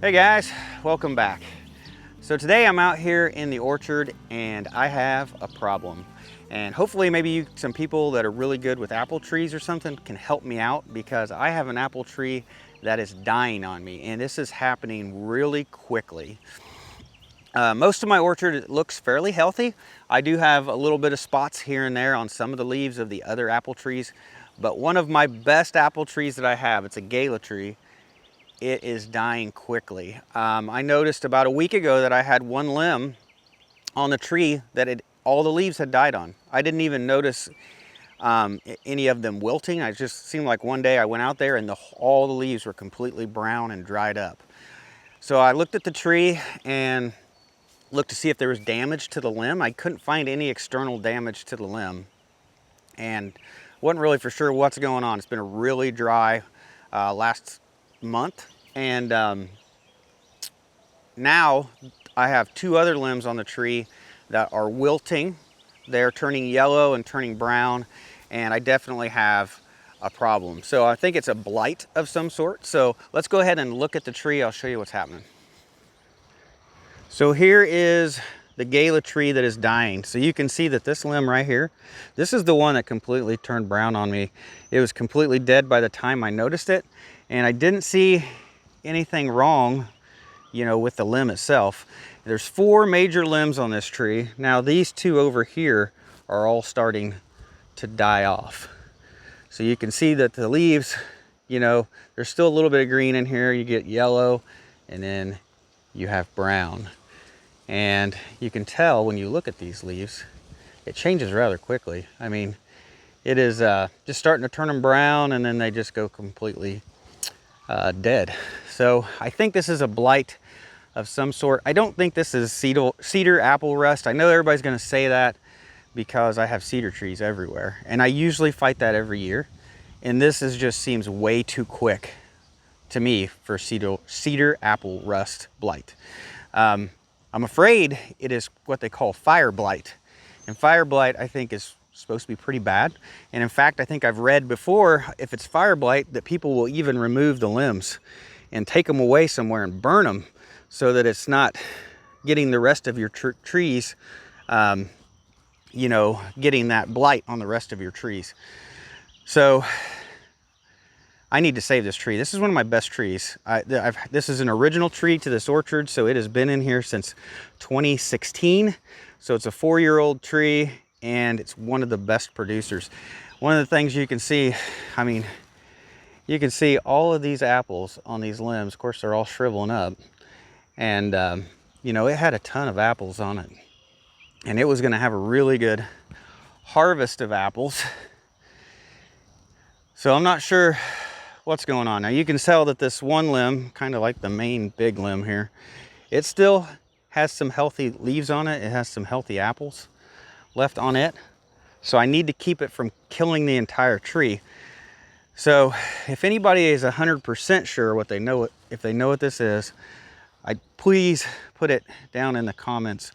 Hey guys, welcome back. So today I'm out here in the orchard and I have a problem. And hopefully maybe some people that are really good with apple trees or something can help me out, because I have an apple tree that is dying on me and this is happening really quickly. Most of my orchard looks fairly healthy. I do have a little bit of spots here and there on some of the leaves of the other apple trees, but one of my best apple trees that I have, it's a Gala tree, it is dying quickly. I noticed about a week ago that I had one limb on the tree that all the leaves had died on. I didn't even notice any of them wilting. It just seemed like one day I went out there and all the leaves were completely brown and dried up. So I looked at the tree and looked to see if there was damage to the limb. I couldn't find any external damage to the limb and wasn't really for sure what's going on. It's been a really dry last month, and now I have two other limbs on the tree that are wilting. They're turning yellow and turning brown, and I definitely have a problem. So I think it's a blight of some sort. So let's go ahead and look at the tree. I'll show you what's happening. So here is the Gala tree that is dying. So you can see that this limb right here, this is the one that completely turned brown on me. It was completely dead by the time I noticed it, and I didn't see anything wrong, you know, with the limb itself. There's 4 major limbs on this tree. Now these 2 over here are all starting to die off. So you can see that the leaves, you know, there's still a little bit of green in here. You get yellow and then you have brown. And you can tell when you look at these leaves, it changes rather quickly. I mean, it is just starting to turn them brown and then they just go completely dead. So I think this is a blight of some sort. I don't think this is cedar apple rust. I know everybody's gonna say that because I have cedar trees everywhere. And I usually fight that every year. And this just seems way too quick to me for cedar apple rust blight. I'm afraid it is what they call fire blight. And fire blight, I think, is supposed to be pretty bad. And in fact, I think I've read before, if it's fire blight, that people will even remove the limbs and take them away somewhere and burn them so that it's not getting the rest of your trees, you know, getting that blight on the rest of your trees. So I need to save this tree. This is one of my best trees. This is an original tree to this orchard, so it has been in here since 2016. So it's a 4-year-old tree, and it's one of the best producers. One of the things you can see, I mean, you can see all of these apples on these limbs. Of course, they're all shriveling up. And, you know, it had a ton of apples on it. And it was gonna have a really good harvest of apples. So I'm not sure what's going on. Now you can tell that this one limb, kind of like the main big limb here, it still has some healthy leaves on it. It has some healthy apples left on it. So I need to keep it from killing the entire tree. So if anybody is 100% sure if they know what this is, please put it down in the comments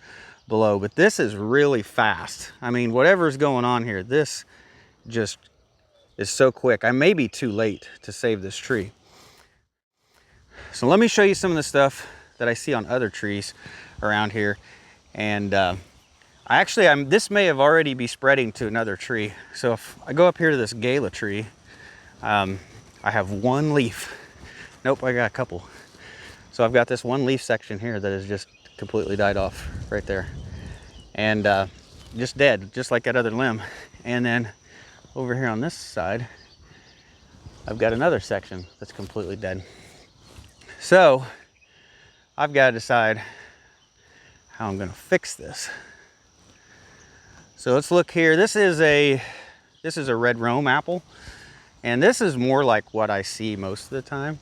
below. But this is really fast. I mean, whatever's going on here, this just is so quick. I may be too late to save this tree. So let me show you some of the stuff that I see on other trees around here. And this may have already be spreading to another tree. So if I go up here to this Gala tree, I have one leaf. Nope, I got a couple. So I've got this one leaf section here that is just completely died off right there. And just dead, just like that other limb. And then over here on this side, I've got another section that's completely dead. So I've got to decide how I'm going to fix this. So let's look here. This is a red Rome apple, and this is more like what I see most of the time.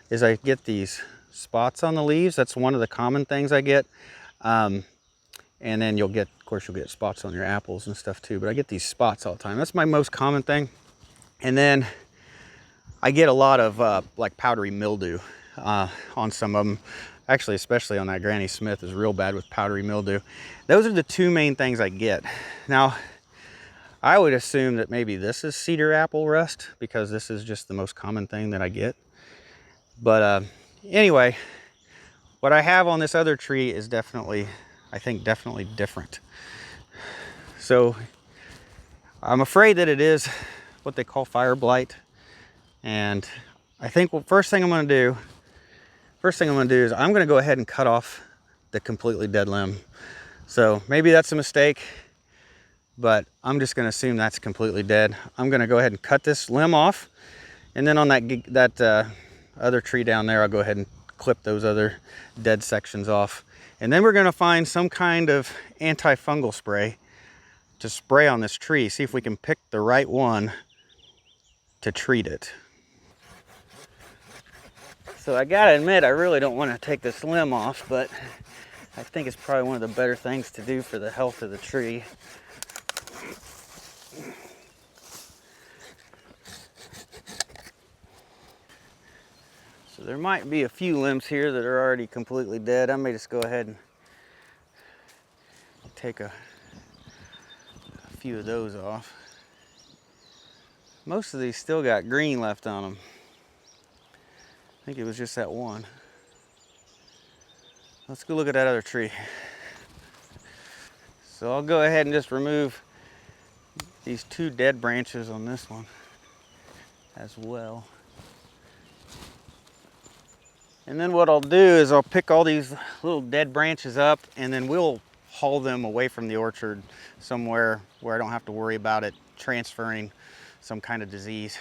Is I get these spots on the leaves. That's one of the common things I get. And then of course you'll get spots on your apples and stuff too, but I get these spots all the time. That's my most common thing. And then I get a lot of like powdery mildew on some of them. Actually, especially on that Granny Smith is real bad with powdery mildew. Those are the 2 main things I get. Now, I would assume that maybe this is cedar apple rust because this is just the most common thing that I get. But anyway, What I have on this other tree is definitely, I think definitely different. So I'm afraid that it is what they call fire blight. And I think first thing I'm gonna do is I'm gonna go ahead and cut off the completely dead limb. So maybe that's a mistake, but I'm just gonna assume that's completely dead. I'm gonna go ahead and cut this limb off, and then on that other tree down there, I'll go ahead and clip those other dead sections off. And then we're gonna find some kind of antifungal spray to spray on this tree, see if we can pick the right one to treat it. So I gotta admit, I really don't want to take this limb off, but I think it's probably one of the better things to do for the health of the tree. So there might be a few limbs here that are already completely dead. I may just go ahead and take a few of those off. Most of these still got green left on them. I think it was just that one. Let's go look at that other tree. So I'll go ahead and just remove these 2 dead branches on this one as well. And then what I'll do is I'll pick all these little dead branches up, and then we'll haul them away from the orchard somewhere where I don't have to worry about it transferring some kind of disease.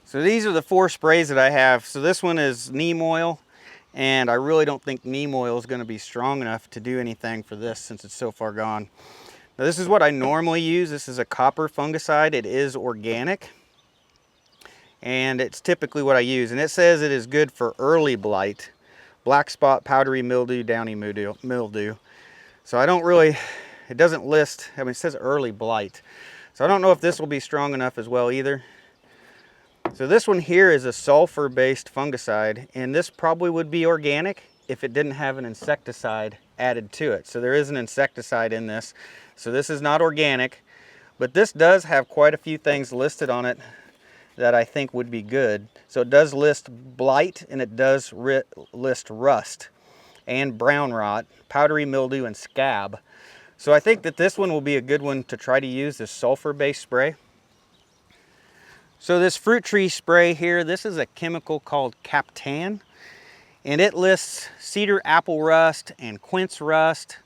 So these are the 4 sprays that I have. So this one is neem oil, and I really don't think neem oil is going to be strong enough to do anything for this since it's so far gone. Now this is what I normally use. This is a copper fungicide. It is organic, and it's typically what I use. And it says it is good for early blight, black spot, powdery mildew, downy mildew. So I don't really, it doesn't list, I mean it says early blight. So I don't know if this will be strong enough as well either. So this one here is a sulfur-based fungicide, and this probably would be organic if it didn't have an insecticide added to it. So there is an insecticide in this. So this is not organic, but this does have quite a few things listed on it that I think would be good. So it does list blight, and it does list rust and brown rot, powdery mildew, and scab. So I think that this one will be a good one to try to use, this sulfur-based spray. So this fruit tree spray here, this is a chemical called Captan, and it lists cedar apple rust and quince rust,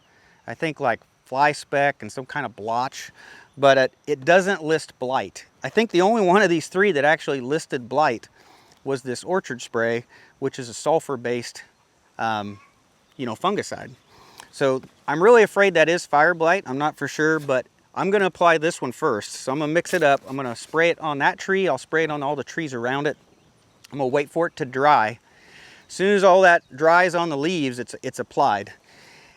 I think like fly speck and some kind of blotch, but it doesn't list blight. I think the only one of these 3 that actually listed blight was this orchard spray, which is a sulfur-based, fungicide. So I'm really afraid that is fire blight. I'm not for sure, but I'm going to apply this one first. So I'm going to mix it up. I'm going to spray it on that tree. I'll spray it on all the trees around it. I'm going to wait for it to dry. As soon as all that dries on the leaves, it's applied.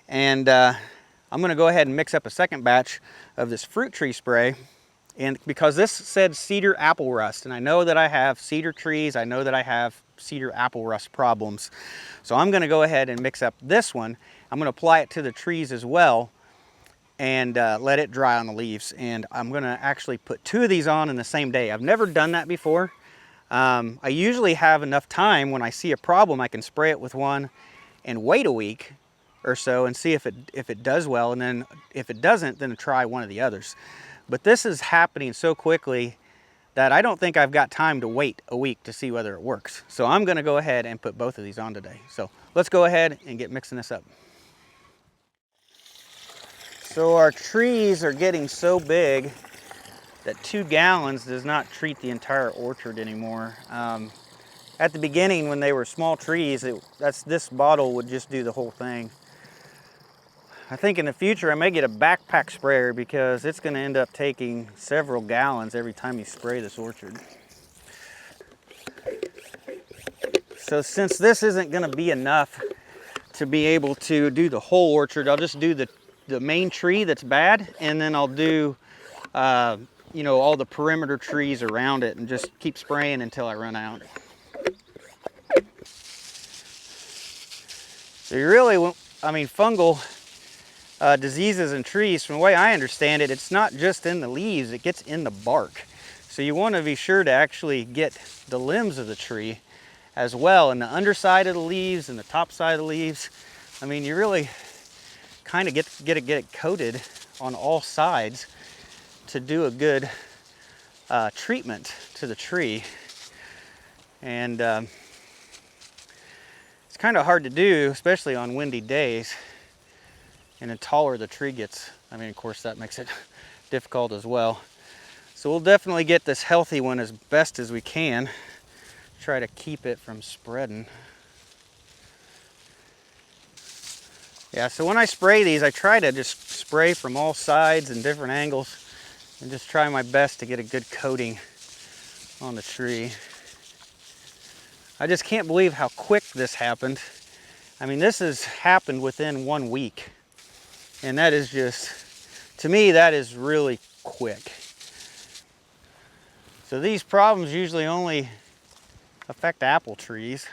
And I'm going to go ahead and mix up a second batch of this fruit tree spray. And because this said cedar apple rust, and I know that I have cedar trees, I know that I have cedar apple rust problems. So I'm going to go ahead and mix up this one. I'm going to apply it to the trees as well, and let it dry on the leaves. And I'm going to actually put 2 of these on in the same day. I've never done that before. I usually have enough time when I see a problem, I can spray it with one and wait a week or so and see if it does well, and then if it doesn't, then try one of the others. But this is happening so quickly that I don't think I've got time to wait a week to see whether it works. So I'm going to go ahead and put both of these on today. So let's go ahead and get mixing this up. So our trees are getting so big that 2 gallons does not treat the entire orchard anymore. At the beginning, when they were small trees, this bottle would just do the whole thing. I think in the future I may get a backpack sprayer because it's going to end up taking several gallons every time you spray this orchard. So since this isn't going to be enough to be able to do the whole orchard, I'll just do the main tree that's bad, and then I'll do all the perimeter trees around it and just keep spraying until I run out. So you really, fungal diseases in trees, from the way I understand it, it's not just in the leaves, it gets in the bark. So you want to be sure to actually get the limbs of the tree as well, and the underside of the leaves and the top side of the leaves. I mean, you really kind of get it coated on all sides to do a good treatment to the tree. And it's kind of hard to do, especially on windy days. And the taller the tree gets, I mean, of course, that makes it difficult as well. So we'll definitely get this healthy one as best as we can. Try to keep it from spreading. Yeah, so when I spray these, I try to just spray from all sides and different angles and just try my best to get a good coating on the tree. I just can't believe how quick this happened. I mean, this has happened within 1 week. And that is just, to me, that is really quick. So these problems usually only affect apple trees.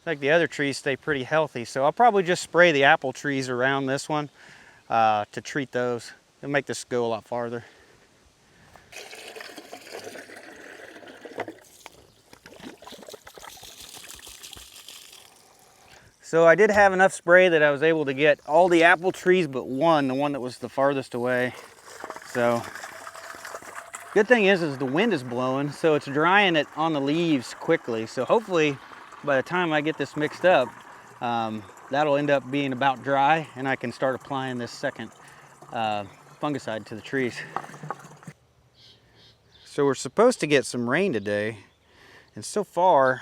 Like the other trees stay pretty healthy. So I'll probably just spray the apple trees around this one to treat those. It'll make this go a lot farther. So I did have enough spray that I was able to get all the apple trees but one, the one that was the farthest away. So good thing is the wind is blowing, so it's drying it on the leaves quickly. So hopefully by the time I get this mixed up, that'll end up being about dry and I can start applying this second fungicide to the trees. So we're supposed to get some rain today, and so far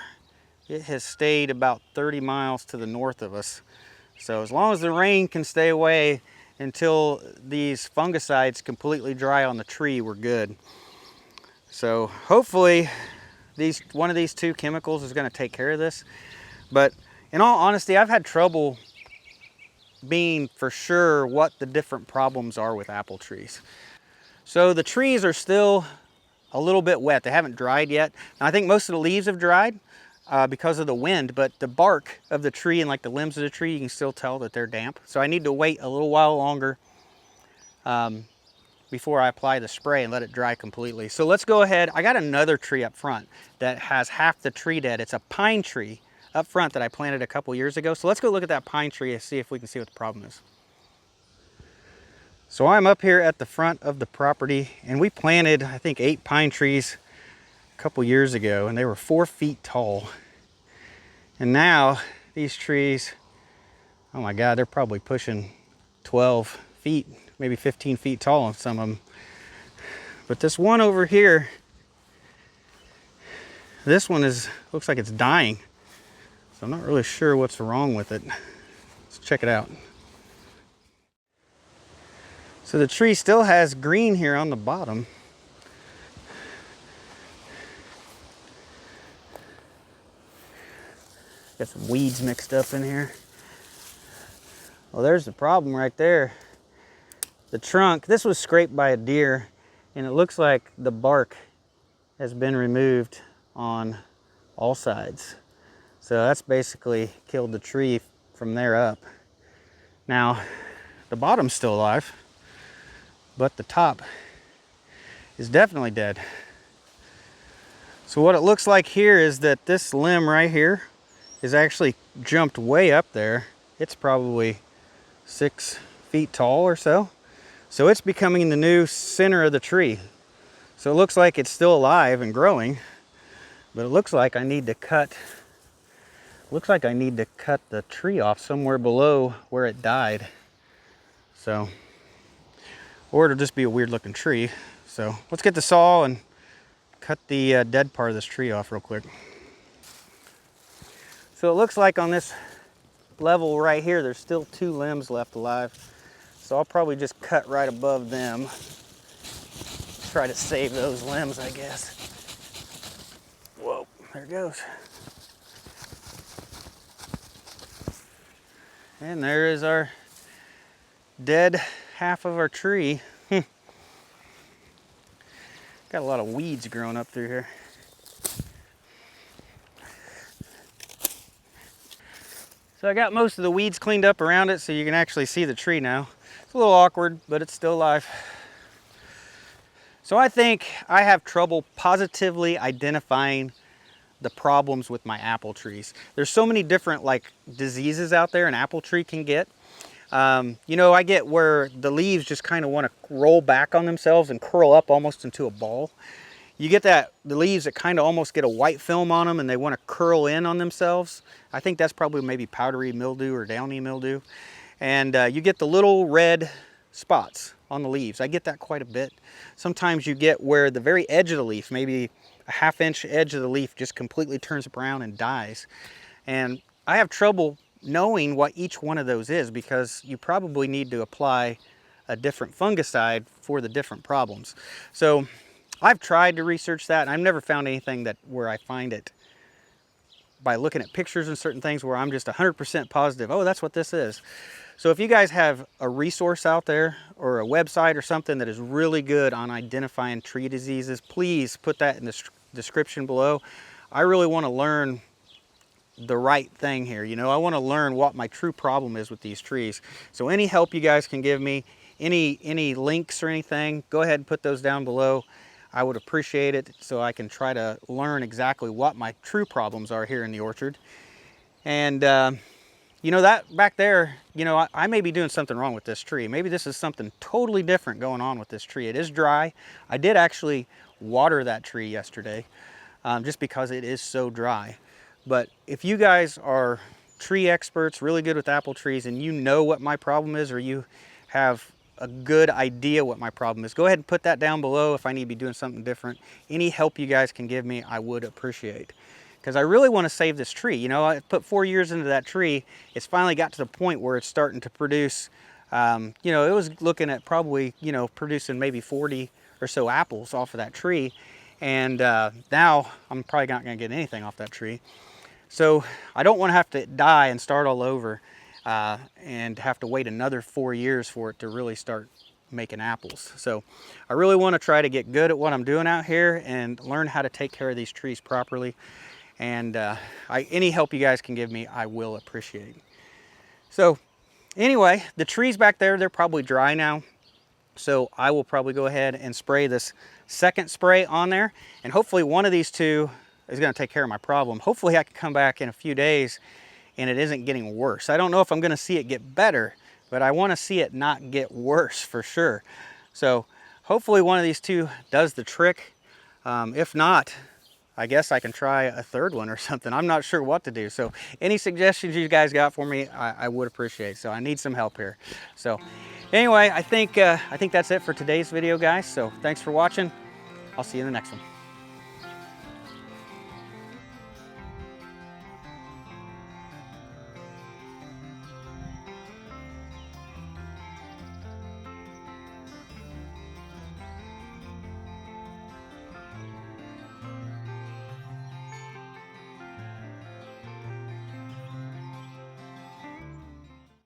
it has stayed about 30 miles to the north of us. So as long as the rain can stay away until these fungicides completely dry on the tree, we're good. So hopefully one of these two chemicals is going to take care of this. But in all honesty, I've had trouble being for sure what the different problems are with apple trees. So the trees are still a little bit wet. They haven't dried yet. Now, I think most of the leaves have dried because of the wind, but the bark of the tree and like the limbs of the tree, you can still tell that they're damp. So I need to wait a little while longer before I apply the spray and let it dry completely. So let's go ahead. I got another tree up front that has half the tree dead. It's a pine tree up front that I planted a couple years ago. So let's go look at that pine tree and see if we can see what the problem is. So I'm up here at the front of the property, and we planted, I think, 8 pine trees a couple years ago, and they were 4 feet tall. And now these trees, oh my God, they're probably pushing 12 feet, maybe 15 feet tall on some of them. But this one over here, this one looks like it's dying. So I'm not really sure what's wrong with it. Let's check it out. So the tree still has green here on the bottom. Got some weeds mixed up in here. Well, there's the problem right there. The trunk, this was scraped by a deer, and it looks like the bark has been removed on all sides. So that's basically killed the tree from there up. Now, the bottom's still alive, but the top is definitely dead. So what it looks like here is that this limb right here is actually jumped way up there. It's probably 6 feet tall or so. So it's becoming the new center of the tree. So it looks like it's still alive and growing, but it looks like I need to cut the tree off somewhere below where it died. So, or it'll just be a weird looking tree. So let's get the saw and cut the dead part of this tree off real quick. So it looks like on this level right here, there's still 2 limbs left alive. So I'll probably just cut right above them. Try to save those limbs, I guess. Whoa, there it goes. And there is our dead half of our tree. Got a lot of weeds growing up through here. So I got most of the weeds cleaned up around it so you can actually see the tree now. It's a little awkward, but it's still alive. So I think I have trouble positively identifying the problems with my apple trees. There's so many different like diseases out there an apple tree can get. You know, I get where the leaves just kind of want to roll back on themselves and curl up almost into a ball. You get that, the leaves that kind of almost get a white film on them and they want to curl in on themselves. I think that's probably maybe powdery mildew or downy mildew. And you get the little red spots on the leaves. I get that quite a bit. Sometimes you get where the very edge of the leaf, maybe a ½ inch edge of the leaf, just completely turns brown and dies. And I have trouble knowing what each one of those is because you probably need to apply a different fungicide for the different problems. So I've tried to research that and I've never found anything that where I find it by looking at pictures and certain things where I'm just 100% positive, oh, that's what this is. So if you guys have a resource out there or a website or something that is really good on identifying tree diseases, please put that in the description below. I really want to learn the right thing here. You know, I want to learn what my true problem is with these trees. So any help you guys can give me, any links or anything, go ahead and put those down below. I would appreciate it so I can try to learn exactly what my true problems are here in the orchard. And you know, that back there, you know, I may be doing something wrong with this tree. Maybe this is something totally different going on with this tree. It is dry. I did actually water that tree yesterday just because it is so dry. But if you guys are tree experts, really good with apple trees, and you know what my problem is, or you have a good idea what my problem is, go ahead and put that down below if I need to be doing something different. Any help you guys can give me, I would appreciate. Because I really want to save this tree. You know, I put 4 years into that tree. It's finally got to the point where it's starting to produce, you know, it was looking at probably, you know, producing maybe 40 or so apples off of that tree. And now I'm probably not going to get anything off that tree. So I don't want to have to die and start all over and have to wait another 4 years for it to really start making apples. So I really want to try to get good at what I'm doing out here and learn how to take care of these trees properly. And any help you guys can give me, I will appreciate. So anyway, the trees back there, they're probably dry now. So I will probably go ahead and spray this second spray on there. And hopefully one of these two is going to take care of my problem. Hopefully I can come back in a few days and it isn't getting worse. I don't know if I'm going to see it get better, but I want to see it not get worse for sure. So hopefully one of these two does the trick. If not, I guess I can try a third one or something. I'm not sure what to do. So any suggestions you guys got for me, I would appreciate. So I need some help here. So anyway, I think that's it for today's video, guys. So thanks for watching. I'll see you in the next one.